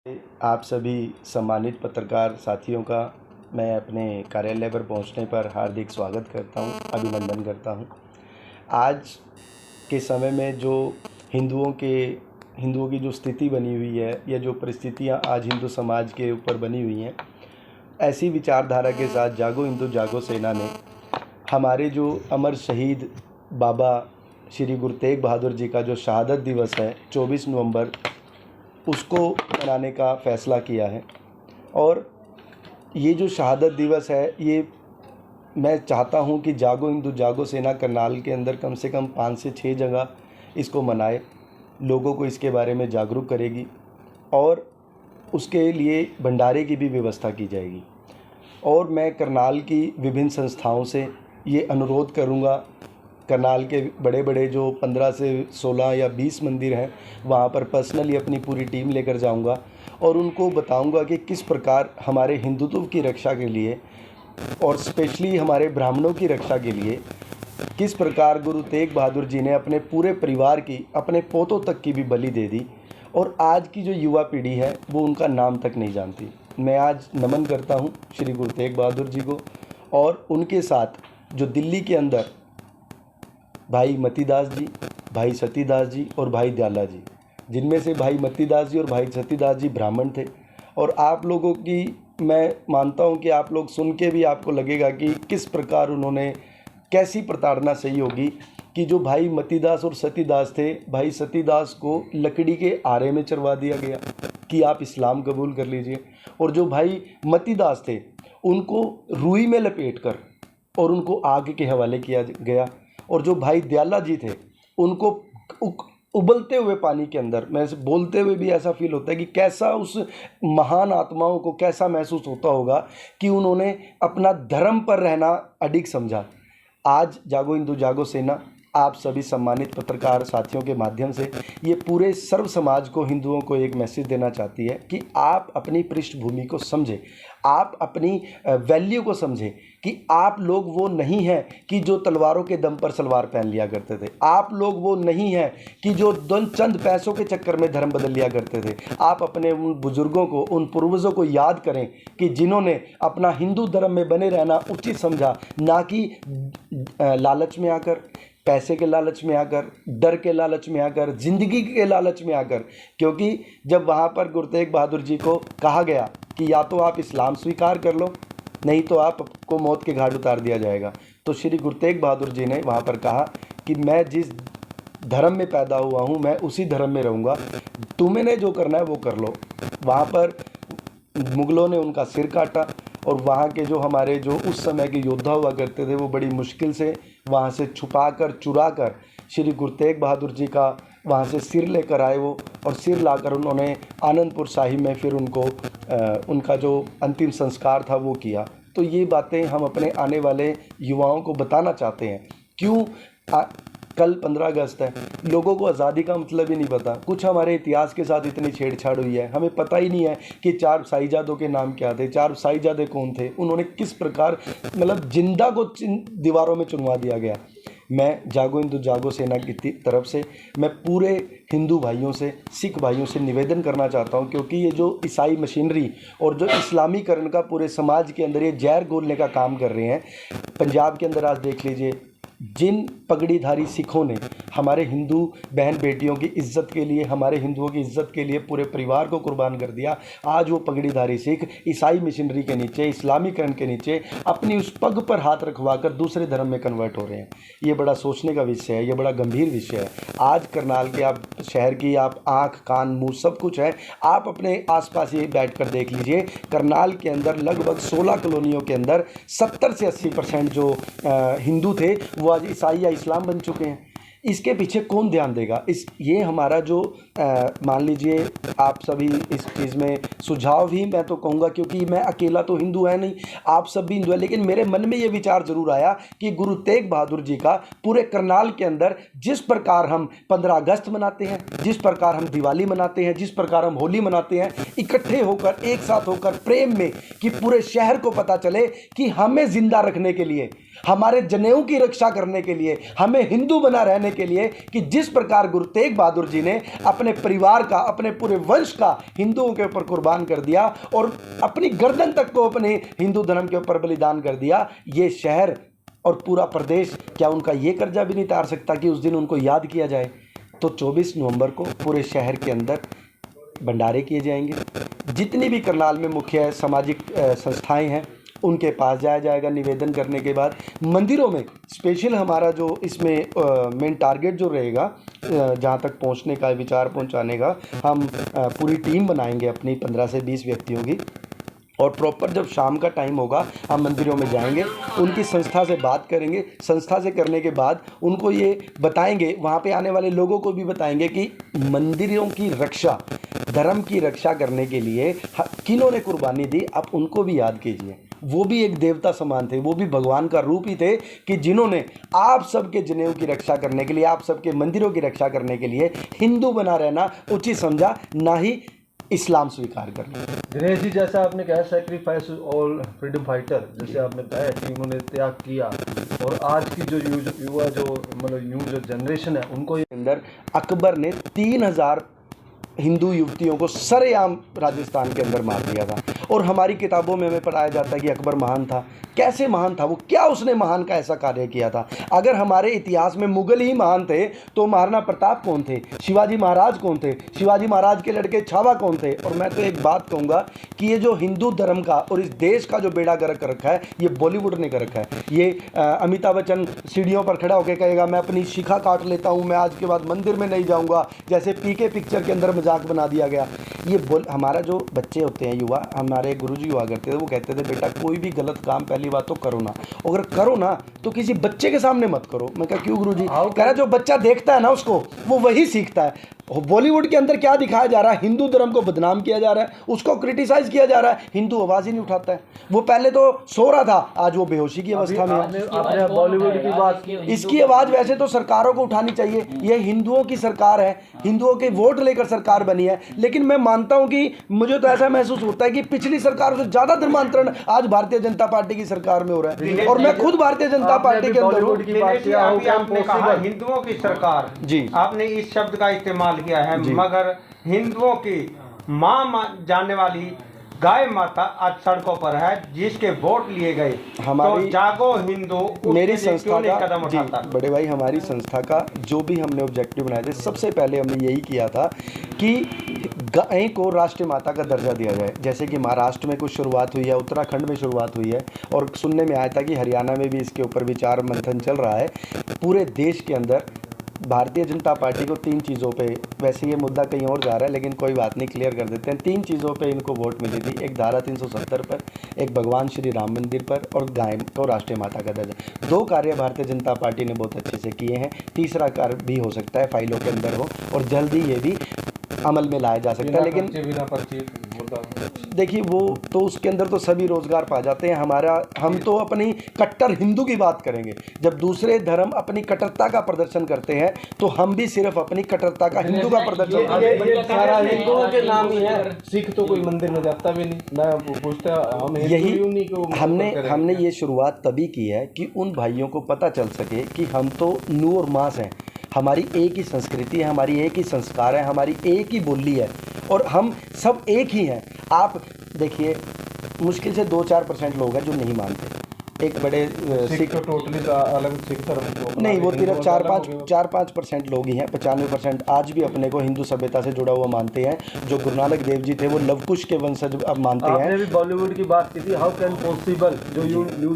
आप सभी सम्मानित पत्रकार साथियों का मैं अपने कार्यालय पर पहुंचने पर हार्दिक स्वागत करता हूं, अभिनंदन करता हूं। आज के समय में जो हिंदुओं की जो स्थिति बनी हुई है या जो परिस्थितियां आज हिंदू समाज के ऊपर बनी हुई हैं, ऐसी विचारधारा के साथ जागो हिंदू जागो सेना ने हमारे जो अमर शहीद बाबा श्री गुरु तेग बहादुर जी का जो शहादत दिवस है 24 नवंबर उसको मनाने का फ़ैसला किया है। और ये जो शहादत दिवस है, ये मैं चाहता हूँ कि जागो हिंदू जागो सेना करनाल के अंदर कम से कम 5 से 6 जगह इसको मनाए, लोगों को इसके बारे में जागरूक करेगी और उसके लिए भंडारे की भी व्यवस्था की जाएगी। और मैं करनाल की विभिन्न संस्थाओं से ये अनुरोध करूँगा, करनाल के बड़े बड़े जो 15 से 16 या 20 मंदिर हैं, वहाँ पर पर्सनली अपनी पूरी टीम लेकर जाऊँगा और उनको बताऊँगा कि किस प्रकार हमारे हिंदुत्व की रक्षा के लिए और स्पेशली हमारे ब्राह्मणों की रक्षा के लिए किस प्रकार गुरु तेग बहादुर जी ने अपने पूरे परिवार की, अपने पोतों तक की भी बलि दे दी। और आज की जो युवा पीढ़ी है वो उनका नाम तक नहीं जानती। मैं आज नमन करता हूँ श्री गुरु तेग बहादुर जी को और उनके साथ जो दिल्ली के अंदर भाई मतीदास जी, भाई सतीदास जी और भाई दयाला जी, जिनमें से भाई मतीदास जी और भाई सतीदास जी ब्राह्मण थे। और आप लोगों की मैं मानता हूं कि आप लोग सुन के भी आपको लगेगा कि किस प्रकार उन्होंने, कैसी प्रताड़ना सही होगी कि जो भाई मतीदास और सतीदास थे, भाई सतीदास को लकड़ी के आरे में चरवा दिया गया कि आप इस्लाम कबूल कर लीजिए, और जो भाई मतीदास थे उनको रुई में लपेट कर और उनको आग के हवाले किया गया। और जो भाई दयाला जी थे उनको उबलते हुए पानी के अंदर, मैं बोलते हुए भी ऐसा फील होता है कि कैसा उस महान आत्माओं को कैसा महसूस होता होगा कि उन्होंने अपना धर्म पर रहना अडिग समझा। आज जागो हिंदू जागो सेना आप सभी सम्मानित पत्रकार साथियों के माध्यम से ये पूरे सर्व समाज को, हिंदुओं को एक मैसेज देना चाहती है कि आप अपनी पृष्ठभूमि को समझें, आप अपनी वैल्यू को समझें कि आप लोग वो नहीं हैं कि जो तलवारों के दम पर सलवार पहन लिया करते थे। आप लोग वो नहीं हैं कि जो चंद पैसों के चक्कर में धर्म बदल लिया करते थे। आप अपने उन बुजुर्गों को, उन पूर्वजों को याद करें कि जिन्होंने अपना हिंदू धर्म में बने रहना उचित समझा, ना कि लालच में आकर, पैसे के लालच में आकर, डर के लालच में आकर, ज़िंदगी के लालच में आकर। क्योंकि जब वहाँ पर गुरु तेग बहादुर जी को कहा गया कि या तो आप इस्लाम स्वीकार कर लो, नहीं तो आपको मौत के घाट उतार दिया जाएगा, तो श्री गुरु तेग बहादुर जी ने वहाँ पर कहा कि मैं जिस धर्म में पैदा हुआ हूँ मैं उसी धर्म में रहूँगा, तुम्हें जो करना है वो कर लो। वहाँ पर मुग़लों ने उनका सिर काटा और वहाँ के जो हमारे जो उस समय के योद्धा हुआ करते थे वो बड़ी मुश्किल से वहाँ से छुपा कर, चुरा कर श्री गुरु तेग बहादुर जी का वहाँ से सिर लेकर आए वो, और सिर लाकर उन्होंने आनंदपुर साहिब में फिर उनको उनका जो अंतिम संस्कार था वो किया। तो ये बातें हम अपने आने वाले युवाओं को बताना चाहते हैं। क्यों कल 15 अगस्त है, लोगों को आज़ादी का मतलब ही नहीं पता। कुछ हमारे इतिहास के साथ इतनी छेड़छाड़ हुई है, हमें पता ही नहीं है कि 4 साहिबजादों के नाम क्या थे, 4 साहिबजादे कौन थे, उन्होंने किस प्रकार, मतलब जिंदा को दीवारों में चुनवा दिया गया। मैं जागो हिंदू जागो सेना की तरफ से मैं पूरे हिंदू भाइयों से, सिख भाइयों से निवेदन करना चाहता हूं, क्योंकि ये जो ईसाई मशीनरी और जो इस्लामीकरण का पूरे समाज के अंदर ये जहर घोलने का काम कर रहे हैं। पंजाब के अंदर आज देख लीजिए, जिन पगड़ीधारी सिखों ने हमारे हिंदू बहन बेटियों की इज्जत के लिए, हमारे हिंदुओं की इज्जत के लिए पूरे परिवार को कुर्बान कर दिया, आज वो पगड़ीधारी सिख ईसाई मिशनरी के नीचे, इस्लामीकरण के नीचे अपनी उस पग पर हाथ रखवाकर दूसरे धर्म में कन्वर्ट हो रहे हैं। ये बड़ा सोचने का विषय है, ये बड़ा गंभीर विषय है। आज करनाल के आप शहर की आप आँख कान मुँह सब कुछ है, आप अपने आसपास ये बैठ कर देख लीजिए। करनाल के अंदर लगभग 16 कॉलोनियों के अंदर 70 से 80% जो हिंदू थे वो आज ईसाई या इस्लाम बन चुके हैं। इसके पीछे कौन ध्यान देगा? ये हमारा जो मान लीजिए आप सभी इस चीज़ में सुझाव ही मैं तो कहूँगा, क्योंकि मैं अकेला तो हिंदू है नहीं, आप सब भी हिंदू है, लेकिन मेरे मन में ये विचार ज़रूर आया कि गुरु तेग बहादुर जी का पूरे करनाल के अंदर जिस प्रकार हम 15 अगस्त मनाते हैं, जिस प्रकार हम दिवाली मनाते हैं, जिस प्रकार हम होली मनाते हैं, इकट्ठे होकर एक साथ होकर प्रेम में, कि पूरे शहर को पता चले कि हमें ज़िंदा रखने के लिए हमारे जनेऊ की रक्षा करने के लिए, हमें हिंदू बना रहने के लिए, कि जिस प्रकार गुरु तेग बहादुर जी ने अपने परिवार का, अपने पूरे वंश का हिंदुओं के ऊपर कुर्बान कर दिया और अपनी गर्दन तक को अपने हिंदू धर्म के ऊपर बलिदान कर दिया, ये शहर और पूरा प्रदेश क्या उनका ये कर्जा भी नहीं उतार सकता कि उस दिन उनको याद किया जाए? तो 24 नवंबर को पूरे शहर के अंदर भंडारे किए जाएंगे। जितनी भी करनाल में मुख्य सामाजिक संस्थाएं हैं उनके पास जाया जाएगा। निवेदन करने के बाद मंदिरों में स्पेशल हमारा जो इसमें मेन टारगेट जो रहेगा, जहाँ तक पहुँचने का, विचार पहुँचाने का, हम पूरी टीम बनाएंगे अपनी 15 से 20 व्यक्तियों की, और प्रॉपर जब शाम का टाइम होगा हम मंदिरों में जाएंगे, उनकी संस्था से बात करेंगे। संस्था से करने के बाद उनको ये बताएंगे, वहाँ पे आने वाले लोगों को भी बताएंगे कि मंदिरों की रक्षा, धर्म की रक्षा करने के लिए किन्होंने कुर्बानी दी, आप उनको भी याद कीजिए। वो भी एक देवता समान थे, वो भी भगवान का रूप ही थे, कि जिन्होंने आप सबके जनेऊ की रक्षा करने के लिए, आप सबके मंदिरों की रक्षा करने के लिए हिंदू बना रहना उचित समझा, ना ही इस्लाम स्वीकार करना। दिनेश जी, जैसा आपने कहा सेक्रीफाइस ऑल फ्रीडम फाइटर, जैसे आपने कहा है कि उन्होंने त्याग किया, और आज की जो युवा जो मतलब न्यू जो जनरेशन है उनको ये अंदर अकबर ने 3000 हिंदू युवतियों को सरेआम राजस्थान के अंदर मार दिया था, और हमारी किताबों में हमें पढ़ाया जाता है कि अकबर महान था। कैसे महान था वो? क्या उसने महान का ऐसा कार्य किया था? अगर हमारे इतिहास में मुगल ही महान थे तो महाराणा प्रताप कौन थे? शिवाजी महाराज कौन थे? शिवाजी महाराज के लड़के छावा कौन थे? और मैं तो एक बात कहूँगा कि ये जो हिंदू धर्म का और इस देश का जो बेड़ा गर्क कर रखा है, ये बॉलीवुड ने कर रखा है। ये अमिताभ बच्चन सीढ़ियों पर खड़ा होकर कहेगा मैं अपनी शिखा काट लेता हूँ, मैं आज के बाद मंदिर में नहीं जाऊँगा, जैसे पीके पिक्चर के अंदर मजाक बना दिया गया। ये हमारा जो बच्चे होते हैं, युवा, हमारे गुरुजी हुआ करते थे, वो कहते थे बेटा कोई भी गलत काम पहली बात तो करो ना, अगर करो ना तो किसी बच्चे के सामने मत करो। मैं कहा क्यों गुरुजी? कह रहा जो बच्चा देखता है ना उसको, वो वही सीखता है। बॉलीवुड के अंदर क्या दिखाया जा रहा है? हिंदू धर्म को बदनाम किया जा रहा है, उसको क्रिटिसाइज किया जा रहा है, हिंदू आवाज़ ही नहीं उठाता है। वो पहले तो सो रहा था, आज वो बेहोशी की अवस्था में है। आपने बॉलीवुड की बात की, इसकी आवाज़ वैसे तो सरकारों को उठानी चाहिए। ये हिंदुओं की सरकार है, हिंदुओं के वोट लेकर सरकार बनी है, लेकिन मैं मानता हूं कि मुझे तो ऐसा महसूस होता है कि पिछली सरकार से ज़्यादा धर्मांतरण आज भारतीय जनता पार्टी की सरकार में हो रहा है, और मैं खुद भारतीय जनता पार्टी के अंदर हूँ। हिंदुओं की सरकार जी, आपने इस शब्द का इस्तेमाल किया है, मगर हिंदुओं की मां जाने वाली गाय माता आज सड़कों पर है, जिसके वोट लिए गए। हमारी तो जागो हिंदू, मेरी संस्था का कदम जी उठाता। बड़े भाई, हमारी संस्था का जो भी हमने ऑब्जेक्टिव बनाए थे, सबसे पहले हमने यही किया था कि गाय को राष्ट्रीय माता का दर्जा दिया जाए। जैसे कि महाराष्ट्र में कुछ शुरुआत हुई है, उत्तराखंड में शुरुआत हुई है, और सुनने में आया था कि हरियाणा में भी इसके ऊपर विचार मंथन चल रहा है। पूरे देश के अंदर भारतीय जनता पार्टी को 3 चीज़ों पे, वैसे ये मुद्दा कहीं और जा रहा है लेकिन कोई बात नहीं, क्लियर कर देते हैं। 3 चीज़ों पे इनको वोट मिली थी, एक धारा 370 पर, एक भगवान श्री राम मंदिर पर, और गाय को राष्ट्रीय माता का दर्जा। 2 कार्य भारतीय जनता पार्टी ने बहुत अच्छे से किए हैं। तीसरा कार्य भी हो सकता है फाइलों के अंदर हो, और जल्द ही ये भी अमल में लाया जा सकता है। लेकिन देखिए वो तो उसके अंदर तो सभी रोजगार पा जाते हैं। हम तो अपनी कट्टर हिंदू की बात करेंगे। जब दूसरे धर्म अपनी कट्टरता का प्रदर्शन करते हैं तो हम भी सिर्फ अपनी कट्टरता का, हिंदू का प्रदर्शन ये सारा हिंदुओं के नाम ही है। सिख तो कोई मंदिर में जाता भी नहीं। मैं पूछता हम यही उन्हीं को हमने ये शुरुआत तभी की है कि उन भाइयों को पता चल सके कि हम तो नूर और मांस हैं, हमारी एक ही संस्कृति है, हमारी एक ही संस्कार है, हमारी एक ही बोली है, और हम सब एक ही हैं। आप देखिए मुश्किल से 2-4% लोग हैं जो नहीं मानते। एक बड़े सिख टोटली अलग सिख धर्म नहीं, वो सिर्फ 4-5% लोग ही हैं। 95% आज भी अपने को हिंदू सभ्यता से जुड़ा हुआ मानते हैं। जो गुरु नानक देव जी थे वो लव कुश के वंशज अब मानते हैं। आपने भी बॉलीवुड की बात की थी, हाउ कैन पॉसिबल, जो न्यू